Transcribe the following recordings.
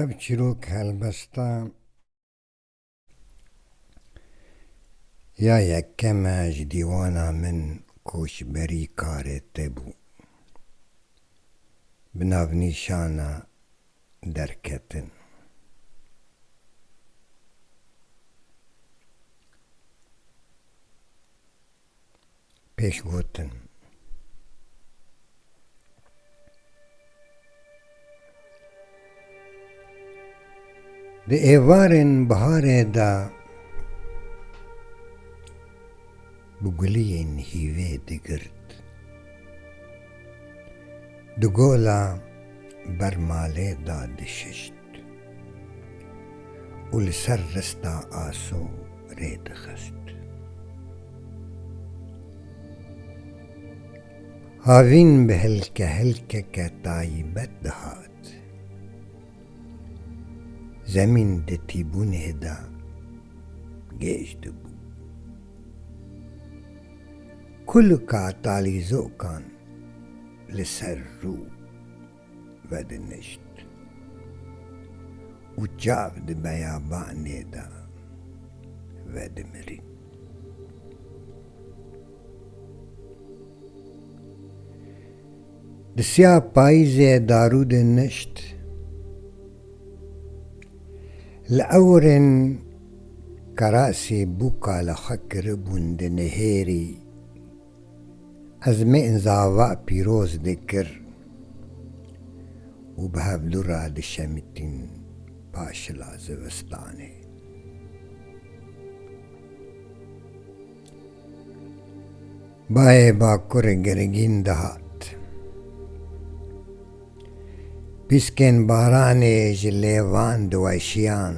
ev çîrok helbesta ya yekkeme ji dîwana min koçberî karê te bû, bi navnîşana derketin. Pêşgotin. Di êvarên biharê de bi guliyên hîvê digirt, di gola bermalê da dişişt û li ser rista asû rê dixist. Havîn bi hilke taîbet dihat, zemîn di tîbûnê de gêj dibû. Kulika talîzokan li ser rû vedinişt û çav di beyabanê de vedimirî. Di siya payîzê darûdê nişt, li ewrên kerasê bûka li xwe kiribûn di nihêrî, ezmên zava pîroz dikir û bi hevdûra dişemîtin paşila zivistanê. Bayê bakurê girgîn dihat, pîskên baranê ji lêvan diweşiyan,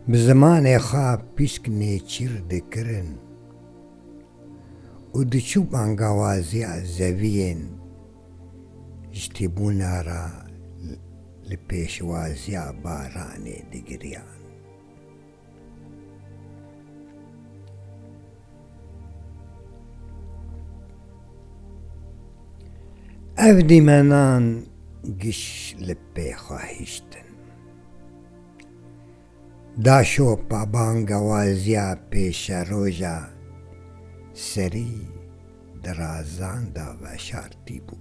bi zimanê xwe pîsk nêçîr dikirin û diçû bangewaziya zeviyên ji tîbûna re li pêşwaziya baranê digiriyan. Ev dîmenan giş li pê xwe hîştin, daşopa bangewaziya pêşeroja serî di razan da veşartî bû.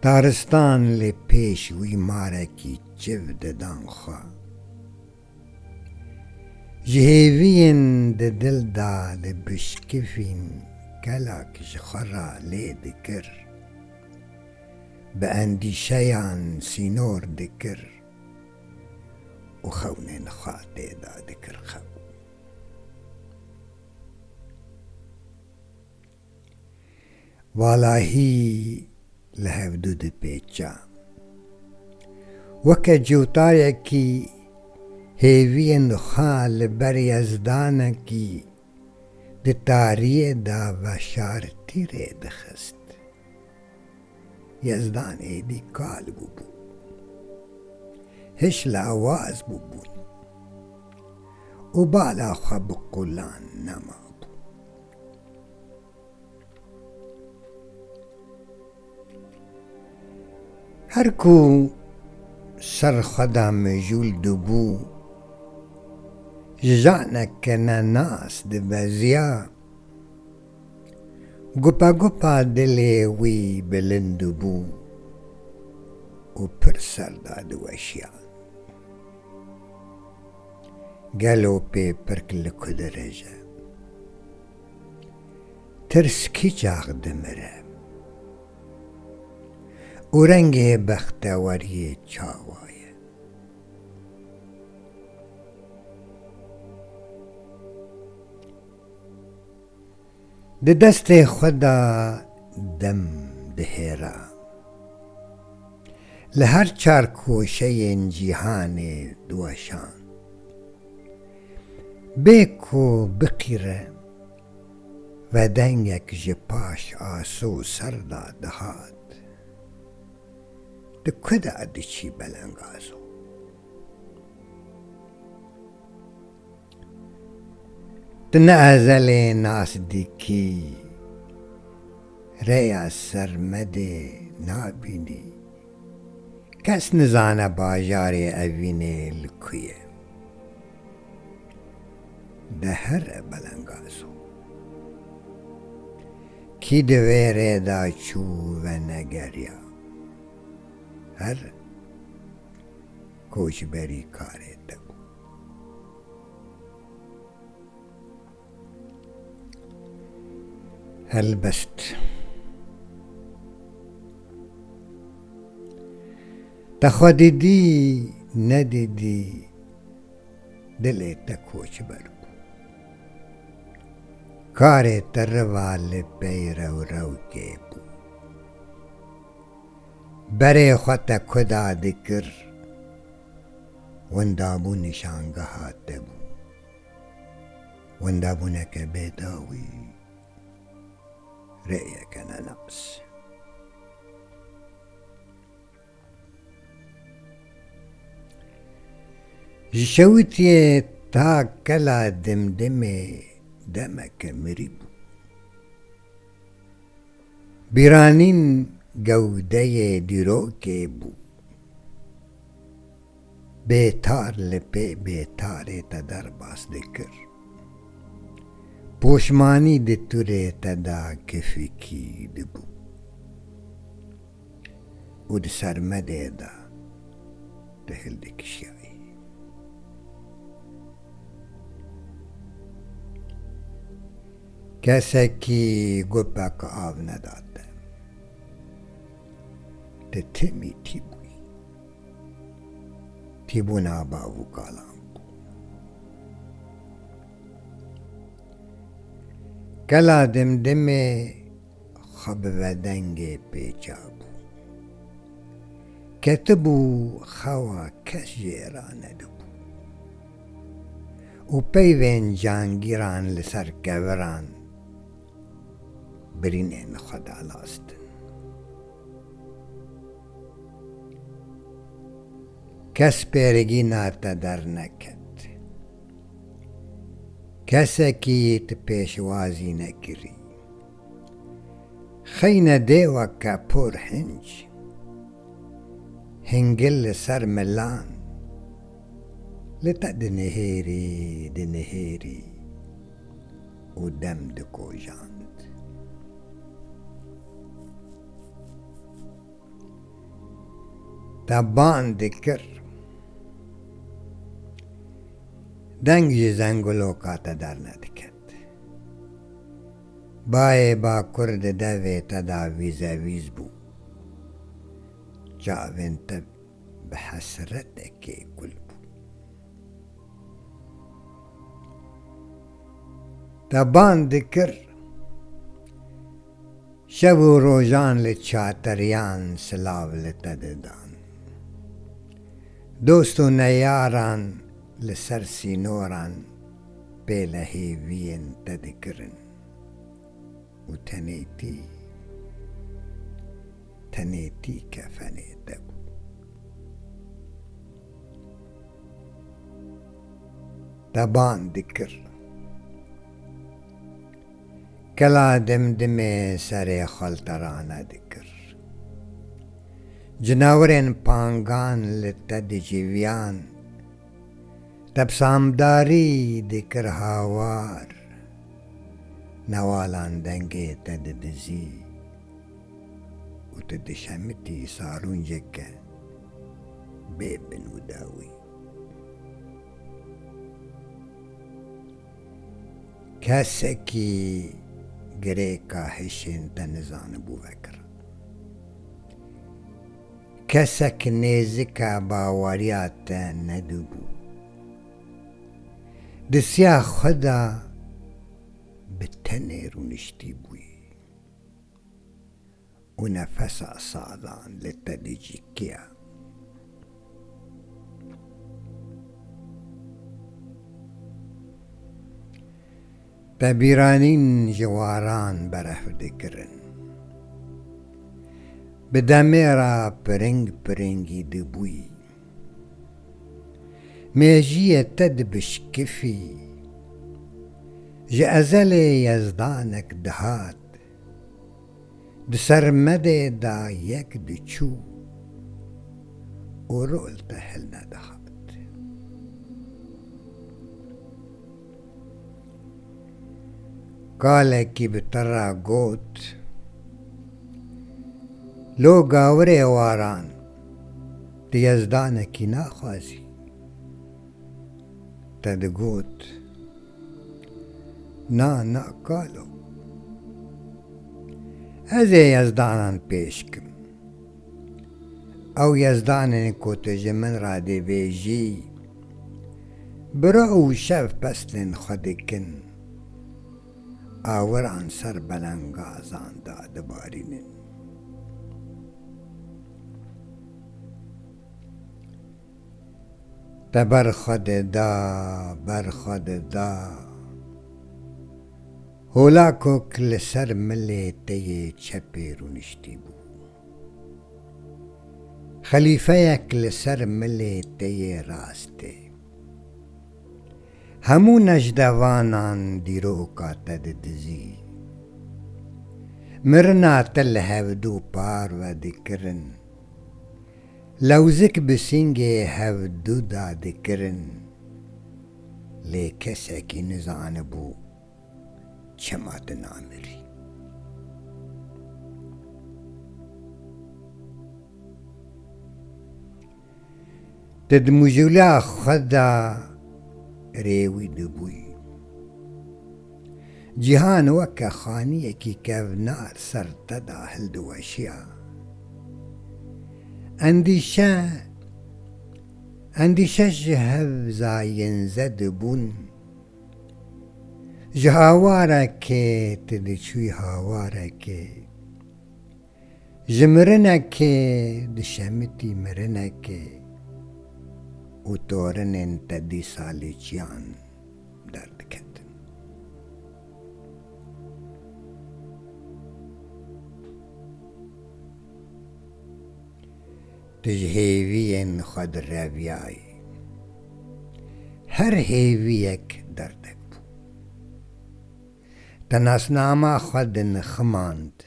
Taristan lê pêş wî marekî çiv didan xwe, ji hêviyên di dil de li bişkifîn gelek ji xwe re lê dikir, bi endîşeyan sînor dikir û xewnên xwe têda dikir xew. Valahî li hevdû dipêça, weke cewtarekî hêviyên xwe li ber yezdanekî di tariyê de veşartî rê dixist. Yezdan êdî kal bûbû, hiş li ewaz bûbûn û bala xwe bi qulan nemabû. Her ku ser xwe de mijûl dibû, ji janeke nenas dibeziya, gupa dilê wî bilind dibû û pir ser da diweşiya. Gelo pê pirk li ku dirêje, tirskî çax dimire û rengê bexteweriyê çawa ye. Di destê xwe de dem dihêra, li her çar koşeyên cîhanê diweşan, bê ku biqîre ve dengek ji paş asû ser da dihat, di ku de diçî belengazo. Di ne ezelê nasdîkî rêya sermedê nabînî کس نزانه باجاری اوینه لکویه ده هر بلنگازو کی دویره دا چو و نگریا هر کوچ بری کاره دبو هلبست تخوا دیدی ندیدی دل تا کوچ برو کار تروال پی رو رو که بو بره خواتا کدا دکر وندابو نشانگه هاته بو وندابو نکه بیداوی رأيه كان نقص جشوتي تا كلا دمدمي دمك مريبو بيرانين جودي ديروكي بو بيتار لبي بيتاري تدر باس دكر پوشمانی د توره تدا کفکی دبو او د سرمده دا دهل دکشیایی کسکی گپک آب نداده ده تمی تیبوی تیبو ناباو کالام کلا دمدمه خب و دنگ پیچابو کتبو خوا کس جیرانه دبو او پیوین جانگیران لسر کوران برینین خدا لاستن کس پیرگی ناتا در نکد کسکی پیشوازی نکری خین دیوکا پر هنگل سر ملان لتا دنهیری و دم دکو جاند تبان دکر دنگ زنگلو کاتا در ندکد بای با کرد دوی تدا ویز بو جاوین تب بحسرت که کل بو تبان دکر شب و روزان لچاتریان سلاو لتددان دوست و نیاران لسر سینوران بلهی وین تدکرن و تنیتی کفنی دبو تبان دکر کلا دمدم سر خلطرانه دکر جناورن پانگان لتد جیویان تب سامداری دکر هاوار نوالان دنگه تد دزی و تد شمتی سارون جکه ببنو داوی کسکی گریکا هشین تنزان بو وکر کسک نیزکا باوریات ندبو دسیا خدا بتنه رونشتی بوی و نفس سالان لتدجی کیا تبیرانین جواران برف دکرن بدمیرا پرنگی دبوی میجی تد بشکفی جازل یزدانک دهات دسرمده دا یک دچو و رول تهل ندهد. کالکی بترا گوت لو گاوره واران دیزدانکی ناخوازی. تد گوت نا کالو از یزدانان پیش کم او یزدانن کو تجمن را دی بیجی برو شف پسلن خودکن آوران سر بلنگازان داد بارینن. تبر خود دا هولا کوک لسر ملی تی چپی رونشتی بو. خلیفه یک لسر ملی تی راسته همو نجدوانان دیرو کاتد دزی مرنا تل هفدو پار و دکرن لوزک بسینگه هفدو دا دکرن لی کسی کی نزان بو چمات نامری. تد مجولا خدا ریوی دبوی جهان وکا خانیه کی کونار سر تدا هل دواشیا اندیشه جهو زاین زد بون جهاوارا که تدچوی هاوارا که جمرنه که دشمتی مرنه که و تورنن تدی سالی چیان درد کتن. تجهیوین خود رویای هر هیوی یک دردک بو. تناسناما خود نخماند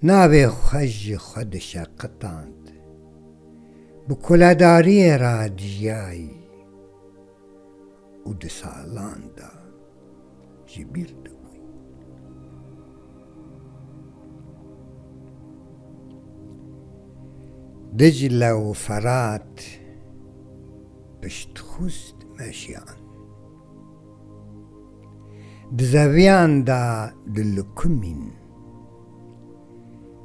ناوی خوش خود شقتاند بکلاداری را دیای او دسالان دا جبیل دوی. دجله و فرات پشت خوست مشیان دزویان دا دلکمین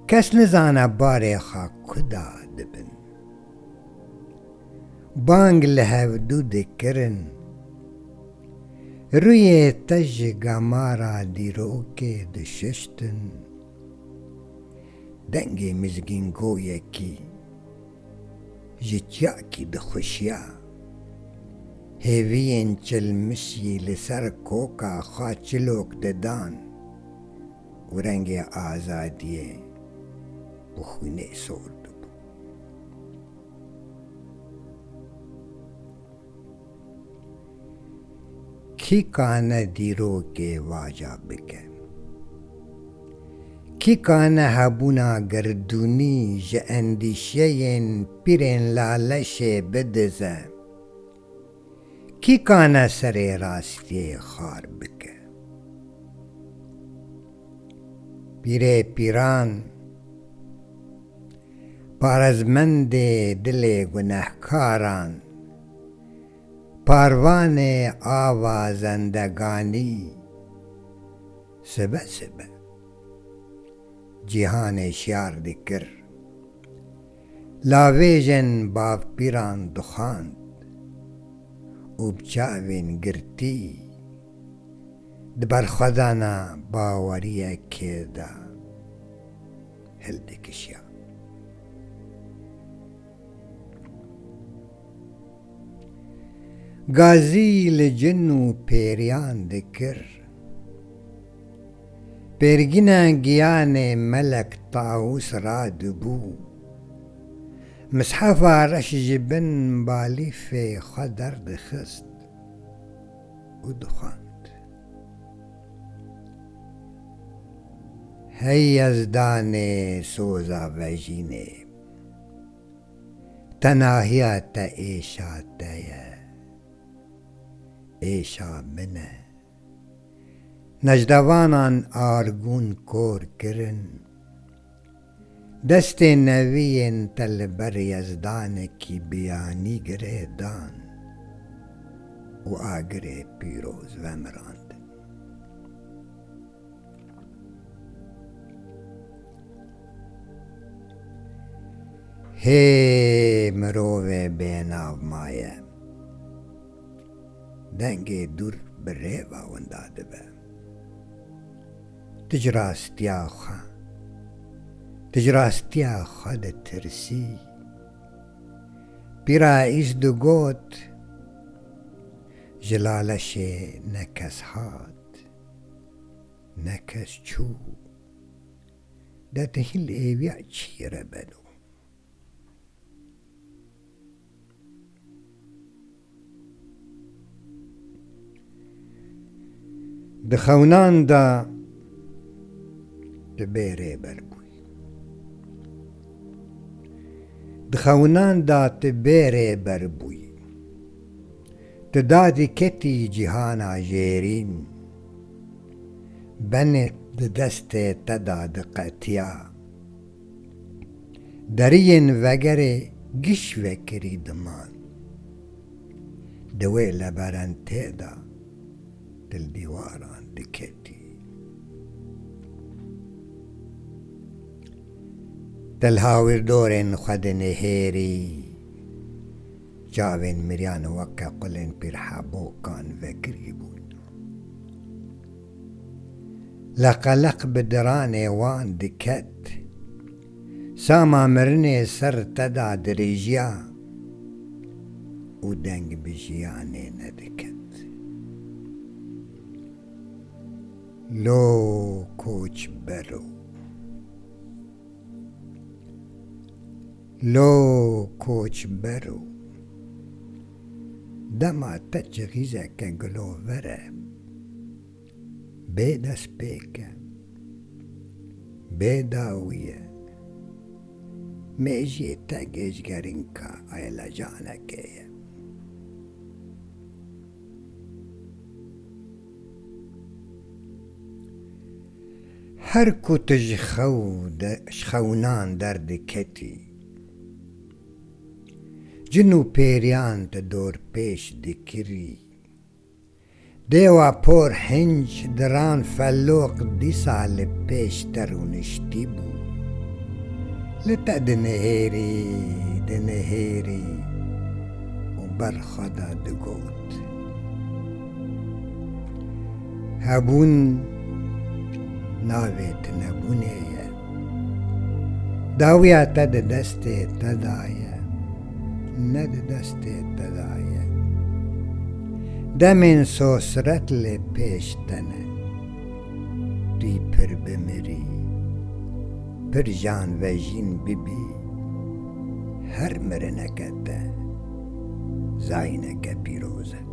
کس نزانه باره خا کدا دبن بانگ لهودو دکرن روی تج گمارا دیرو که دششتن دنگ مزگین گویا کی جتیا کی دخوشیا هیوین چلمسی لسر کوکا خاچلوک ددان ورنگ آزادیه بخونه سورد. کی کانه دیرو که واجا بکه کی کانه هبونا گردونی جه اندیشین پیرین لالش بدزه کی کانه سر راستی خار بکه پیره پیران پارزمند دل گناهکاران پاروان آوازندگانی سبه جهان شیار دکر لاویجن باف پیران دخاند اوبچاوین گرتی دبر خدانا باوریه که دا هل دکشیا. غازی لجن و پیریان دکر پیرگینا گیان ملک طاووس را دبو مصحفا رش جبن بالیف خدر دخست و دخاند هی از دان سوزا وجینه تناهیات ایشا تیه ایشا منه نجدوانان آرگون کور کرن دست نوین تل بر یزدان کی بیانی گره دان و آگره پیروز ومراند هی مروه بیناو مایه دنگی دور بره و ونداده به تجراستیا خود ترسی پیرا ایز دو گوت جلالش نکس هات نکس چو ده تهیل ایویا چیره بدو دخونان دا تبیره بربوی دخونان دا تبیره بربوی تدادی کتی جهانا جیرین بنت دست تداد قطیا درین وگر گش وکری دمان دوی لبرن تیدا دل دیواران دکتی دل هاور دورن خود نهیری جاوین مریان وکا قلن پر حابو کان وکری بود لقلق بدران وان دکت ساما مرن سر تدا درجیا و دنگ بجیان ندکت لو کوچ برو لو کوچ برو دما تجغیزه که گلو وره بی دست پیکه بی داویه میجی تگیج گرینکا ایلا جانکه هر کو تجخونان درد کتی جنو پیریان دور پیش دکری دیوا پور هنج دران فلوق دی سال پیش ترونشتی بو لتا دنهیری و بر خدا دگوت هبون ناویت نبونه داویا تد دست تدایه ند دست تدایه دمین سوسرت لی پیشتنه دی پر بمری پر جان و جین ببی هر مرنکته زاینک پیروزه